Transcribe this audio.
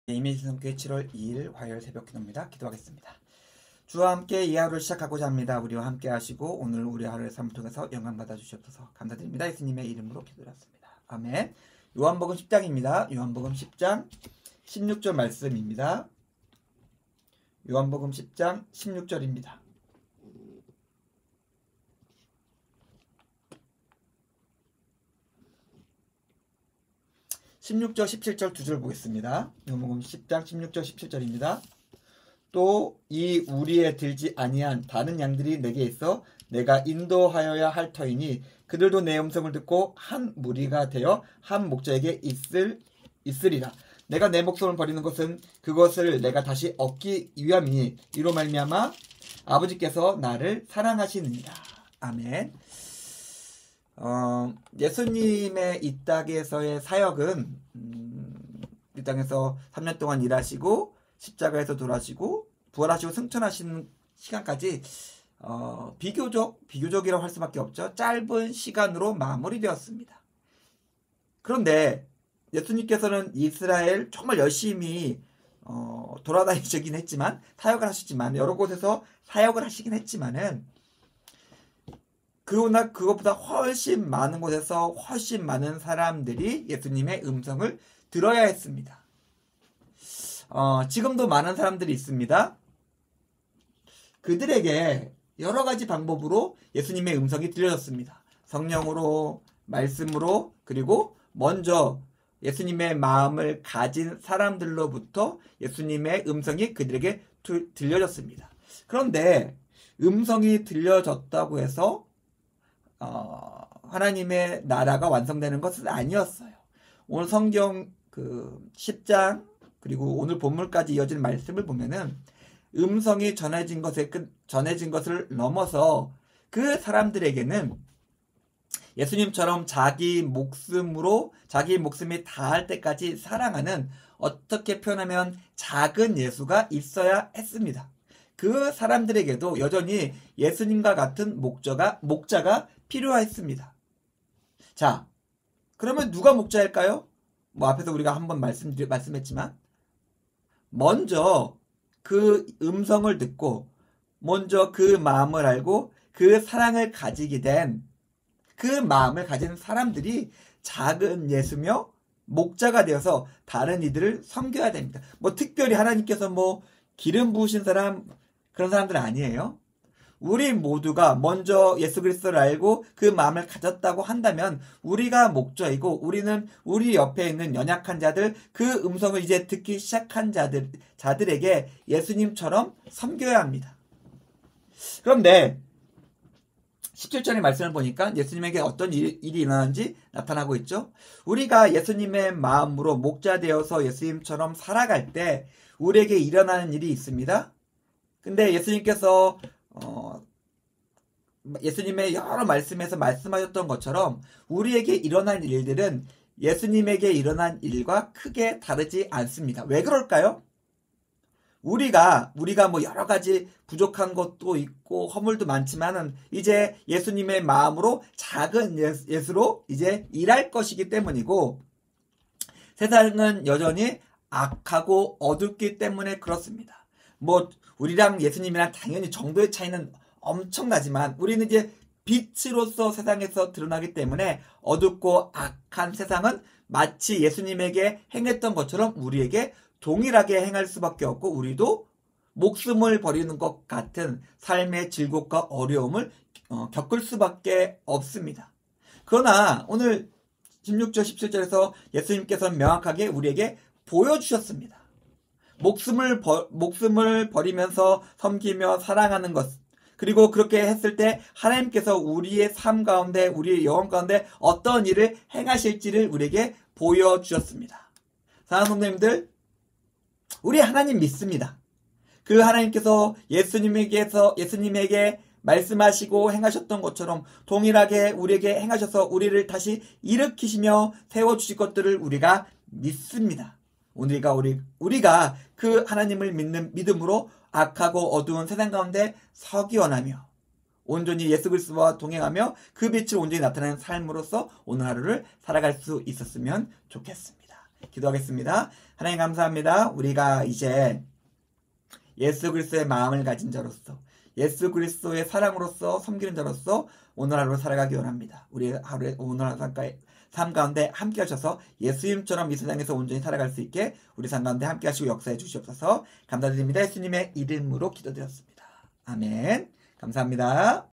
이민수님께 7월 2일 화요일 새벽 기도입니다. 기도하겠습니다. 주와 함께 이 하루를 시작하고자 합니다. 우리와 함께 하시고 오늘 우리 하루의 삶을 통해서 영광 받아 주시옵소서. 감사드립니다. 예수님의 이름으로 기도드렸습니다. 아멘. 요한복음 10장입니다. 요한복음 10장 16절 말씀입니다. 요한복음 10장 16절입니다. 16절 17절 두 절 보겠습니다. 요한복음 10장 16절 17절입니다. 또 이 우리에 들지 아니한 다른 양들이 내게 있어 내가 인도하여야 할 터이니 그들도 내 음성을 듣고 한 무리가 되어 한 목자에게 있으리라. 내가 내 목숨을 버리는 것은 그것을 내가 다시 얻기 위함이니 이로 말미암아 아버지께서 나를 사랑하시느니라. 아멘. 예수님의 이 땅에서의 사역은 이 땅에서 3년 동안 일하시고 십자가에서 돌아가시고 부활하시고 승천하시는 시간까지 비교적이라고 할 수밖에 없죠. 짧은 시간으로 마무리되었습니다. 그런데 예수님께서는 이스라엘 정말 열심히 돌아다니시긴 했지만 사역을 하시지만 여러 곳에서 사역을 하시긴 했지만은 그것보다 훨씬 많은 곳에서 훨씬 많은 사람들이 예수님의 음성을 들어야 했습니다. 지금도 많은 사람들이 있습니다. 그들에게 여러 가지 방법으로 예수님의 음성이 들려졌습니다. 성령으로, 말씀으로, 그리고 먼저 예수님의 마음을 가진 사람들로부터 예수님의 음성이 그들에게 들려졌습니다. 그런데 음성이 들려졌다고 해서 하나님의 나라가 완성되는 것은 아니었어요. 오늘 성경 10장 그리고 오늘 본문까지 이어진 말씀을 보면은 음성이 전해진 것을 넘어서 그 사람들에게는 예수님처럼 자기 목숨이 다할 때까지 사랑하는, 어떻게 표현하면 작은 예수가 있어야 했습니다. 그 사람들에게도 여전히 예수님과 같은 목자가 필요했습니다. 자, 그러면 누가 목자일까요? 앞에서 우리가 한번 말씀했지만 먼저 그 음성을 듣고 먼저 그 마음을 알고 그 사랑을 가지게 된 그 마음을 가진 사람들이 작은 예수며 목자가 되어서 다른 이들을 섬겨야 됩니다. 특별히 하나님께서 기름 부으신 사람, 그런 사람들 아니에요. 우리 모두가 먼저 예수 그리스도를 알고 그 마음을 가졌다고 한다면 우리가 목자이고 우리는 우리 옆에 있는 연약한 자들, 그 음성을 이제 듣기 시작한 자들에게 예수님처럼 섬겨야 합니다. 그런데 17절의 말씀을 보니까 예수님에게 어떤 일이 일어나는지 나타나고 있죠. 우리가 예수님의 마음으로 목자 되어서 예수님처럼 살아갈 때 우리에게 일어나는 일이 있습니다. 근데 예수님께서 예수님의 여러 말씀에서 말씀하셨던 것처럼 우리에게 일어난 일들은 예수님에게 일어난 일과 크게 다르지 않습니다. 왜 그럴까요? 우리가 여러 가지 부족한 것도 있고 허물도 많지만은 이제 예수님의 마음으로 작은 예수로 이제 일할 것이기 때문이고, 세상은 여전히 악하고 어둡기 때문에 그렇습니다. 우리랑 예수님이랑 당연히 정도의 차이는 엄청나지만 우리는 이제 빛으로서 세상에서 드러나기 때문에 어둡고 악한 세상은 마치 예수님에게 행했던 것처럼 우리에게 동일하게 행할 수밖에 없고 우리도 목숨을 버리는 것 같은 삶의 질곡과 어려움을 겪을 수밖에 없습니다. 그러나 오늘 16절 17절에서 예수님께서는 명확하게 우리에게 보여주셨습니다. 목숨을 버리면서 섬기며 사랑하는 것, 그리고 그렇게 했을 때 하나님께서 우리의 삶 가운데, 우리의 영혼 가운데 어떤 일을 행하실지를 우리에게 보여주셨습니다. 사랑하는 성도님들, 우리 하나님 믿습니다. 그 하나님께서 예수님에게 말씀하시고 행하셨던 것처럼 동일하게 우리에게 행하셔서 우리를 다시 일으키시며 세워주실 것들을 우리가 믿습니다. 우리가 그 하나님을 믿는 믿음으로 악하고 어두운 세상 가운데 서기 원하며 온전히 예수 그리스도와 동행하며 그 빛을 온전히 나타내는 삶으로서 오늘 하루를 살아갈 수 있었으면 좋겠습니다. 기도하겠습니다. 하나님 감사합니다. 우리가 이제 예수 그리스도의 마음을 가진 자로서 예수 그리스도의 사랑으로서 섬기는 자로서 오늘 하루 살아가기 원합니다. 우리 하루에 오늘 하루 삶 가운데 함께 하셔서 예수님처럼 이 세상에서 온전히 살아갈 수 있게 우리 삶 가운데 함께 하시고 역사해 주시옵소서. 감사드립니다. 예수님의 이름으로 기도드렸습니다. 아멘. 감사합니다.